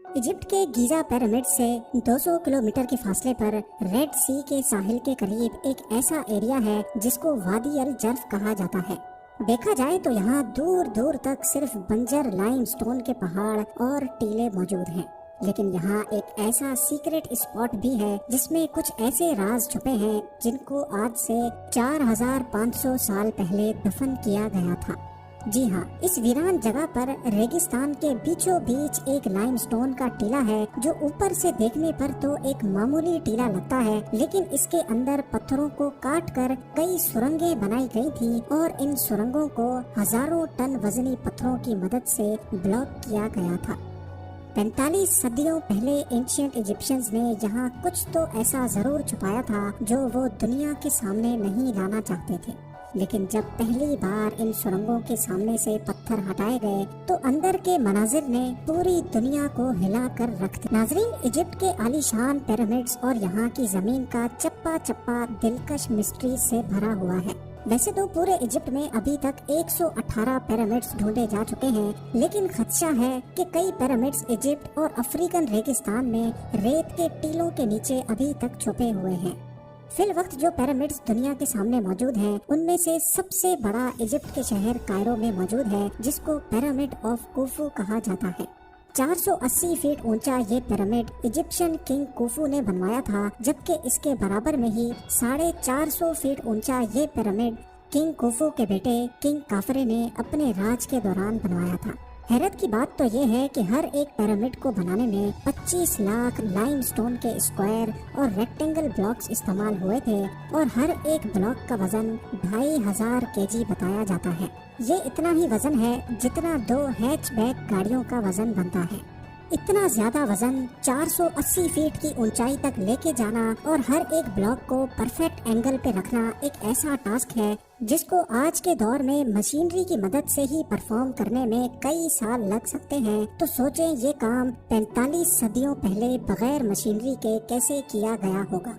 Egypt के Giza pyramid से 200 kilometre के फासले पर रेड सी के साहिल के करीब एक ऐसा एरिया है जिसको वादी अल जर्फ कहा जाता है। देखा जाए तो यहाँ दूर दूर तक सिर्फ बंजर लाइमस्टोन के पहाड़ और टीले मौजूद हैं। लेकिन यहाँ एक ऐसा सीक्रेट स्पॉट भी है जिसमें कुछ ऐसे राज छुपे हैं जिनको आज से 4500 साल पहले दफन किया गया था। जी हाँ, इस वीरान जगह पर रेगिस्तान के बीचों बीच एक लाइमस्टोन का टीला है जो ऊपर से देखने पर तो एक मामूली टीला लगता है, लेकिन इसके अंदर पत्थरों को काट कर कई सुरंगें बनाई गई थी और इन सुरंगों को हजारों टन वजनी पत्थरों की मदद से ब्लॉक किया गया था। 45 सदियों पहले एंशिएंट इजिप्शियंस ने यहाँ कुछ तो ऐसा जरूर छुपाया था जो वो दुनिया के सामने नहीं लाना चाहते थे। लेकिन जब पहली बार इन सुरंगों के सामने से पत्थर हटाए गए तो अंदर के मनाजिर ने पूरी दुनिया को हिला कर रख दिया। नाजरीन, इजिप्ट के आलीशान पिरामिड्स और यहाँ की जमीन का चप्पा चप्पा दिलकश मिस्ट्री से भरा हुआ है। वैसे तो पूरे इजिप्ट में अभी तक 118 पिरामिड्स ढूंढे जा चुके हैं, लेकिन खदशा है कि कई पिरामिड्स इजिप्ट और अफ्रीकन रेगिस्तान में रेत के टीलों के नीचे अभी तक छुपे हुए हैं। फिल वक्त जो पिरामिड्स दुनिया के सामने मौजूद हैं, उनमें से सबसे बड़ा इजिप्ट के शहर कायरो में मौजूद है, जिसको पिरामिड ऑफ कुफू कहा जाता है। 480 फीट ऊंचा ये पिरामिड इजिप्शियन किंग कुफू ने बनवाया था, जबकि इसके बराबर में ही 450 फीट ऊंचा ये पिरामिड किंग कुफू के बेटे किंग काफरे ने अपने राज के दौरान बनवाया था। हैरत की बात तो ये है कि हर एक पिरामिड को बनाने में 25 लाख लाइमस्टोन के स्क्वायर और रेक्टेंगल ब्लॉक्स इस्तेमाल हुए थे और हर एक ब्लॉक का वजन 2500 केजी बताया जाता है। ये इतना ही वजन है जितना 2 हैचबैक गाड़ियों का वजन बनता है। इतना ज्यादा वजन 480 फीट की ऊंचाई तक लेके जाना और हर एक ब्लॉक को परफेक्ट एंगल पे रखना एक ऐसा टास्क है जिसको आज के दौर में मशीनरी की मदद से ही परफॉर्म करने में कई साल लग सकते हैं। तो सोचें ये काम 45 सदियों पहले बगैर मशीनरी के कैसे किया गया होगा।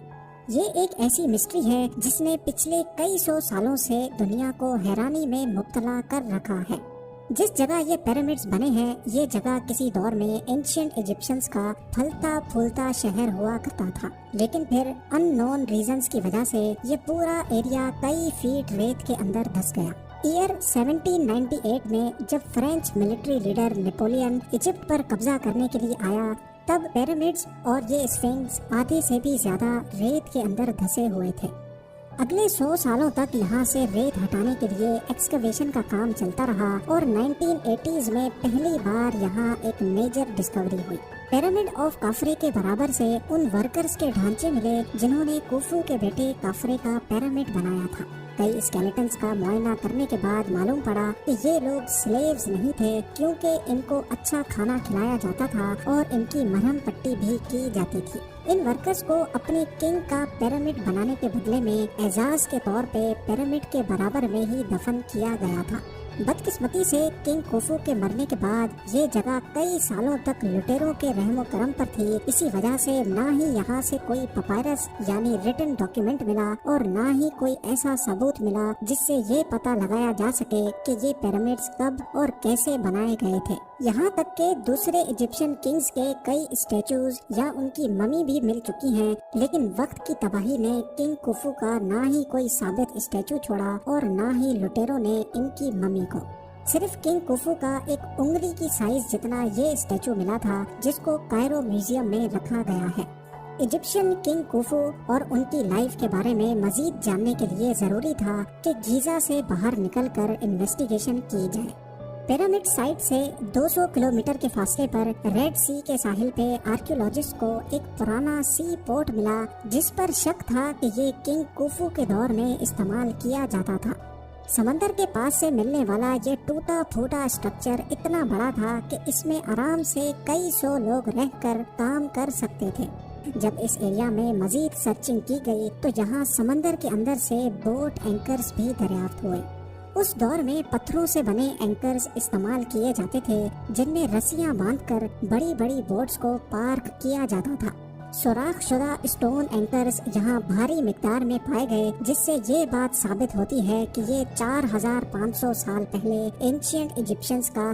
ये एक ऐसी मिस्ट्री है जिसने पिछले कई सौ सालों से दुनिया को हैरानी में मुब्तला कर रखा है। जिस जगह ये पिरामिड्स बने हैं, ये जगह किसी दौर में एंशिएंट इजिप्शियंस का फलता फूलता शहर हुआ करता था, लेकिन फिर अननोन रीजंस की वजह से ये पूरा एरिया कई फीट रेत के अंदर धंस गया। ईयर 1798 में जब French military leader Napoleon Egypt पर कब्जा करने के लिए आया, तब पिरामिड्स और ये स्फिंक्स आधे से भी ज्यादा रेत के अंदर धंसे हुए थे। अगले 100 सालों तक यहाँ से रेत हटाने के लिए एक्सकवेशन का काम चलता रहा और 1980s में पहली बार यहाँ एक मेजर डिस्कवरी हुई। पिरामिड ऑफ काफरे के बराबर से उन वर्कर्स के ढांचे मिले जिन्होंने कुफू के बेटे काफरे का पिरामिड बनाया था। कई स्केलेटन्स का मुआयना करने के बाद मालूम पड़ा कि ये लोग स्लेव्स नहीं थे, क्योंकि इनको अच्छा खाना खिलाया जाता था और इनकी मरहम पट्टी भी की जाती थी। इन वर्कर्स को अपने किंग का पिरामिड बनाने के बदले में एजाज के तौर पे पिरामिड के बराबर में ही दफन किया गया था। बदकिस्मती से किंग कुफू के मरने के बाद ये जगह कई सालों तक लुटेरों के रहमो करम पर थी। इसी वजह से ना ही यहाँ से कोई पपायरस यानी रिटन डॉक्यूमेंट मिला और ना ही कोई ऐसा सबूत मिला जिससे ये पता लगाया जा सके कि ये पिरामिड्स कब और कैसे बनाए गए थे। यहाँ तक के दूसरे इजिप्शियन किंग्स के कई स्टेचूज या उनकी ममी भी मिल चुकी हैं, लेकिन वक्त की तबाही ने किंग कुफू का ना ही कोई साबित स्टेचू छोड़ा और ना ही लुटेरों ने इनकी ममी को। सिर्फ किंग कुफू का एक उंगली की साइज जितना ये स्टेचू मिला था, जिसको कायरो म्यूजियम में रखा गया है। इजिप्शियन किंग कुफू और उनकी लाइफ के बारे में मजीद जानने के लिए जरूरी था कि गीजा से बाहर निकलकर इन्वेस्टिगेशन की जाए। पिरामिड साइट से 200 किलोमीटर के फासले पर रेड सी के साहिल पे आर्कियोलॉजिस्ट को एक पुराना सी पोर्ट मिला, जिस पर शक था कि ये किंग कुफू के दौर में इस्तेमाल किया जाता था। समंदर के पास से मिलने वाला ये टूटा फूटा स्ट्रक्चर इतना बड़ा था कि इसमें आराम से कई सौ लोग रहकर काम कर सकते थे। जब इस एरिया में मजीद सर्चिंग की गई तो यहाँ समंदर के अंदर से बोट एंकर्स भी दरियाफ्त हुए। उस दौर में पत्थरों से बने एंकर्स इस्तेमाल किए जाते थे, जिनमें रस्सियां बांधकर बड़ी बड़ी बोट्स को पार्क किया जाता था। सुराख शुदा स्टोन एंकर्स यहाँ भारी मिकदार में पाए गए, जिससे ये बात साबित होती है कि ये 4500 साल पहले एंशिएंट इजिप्शियंस का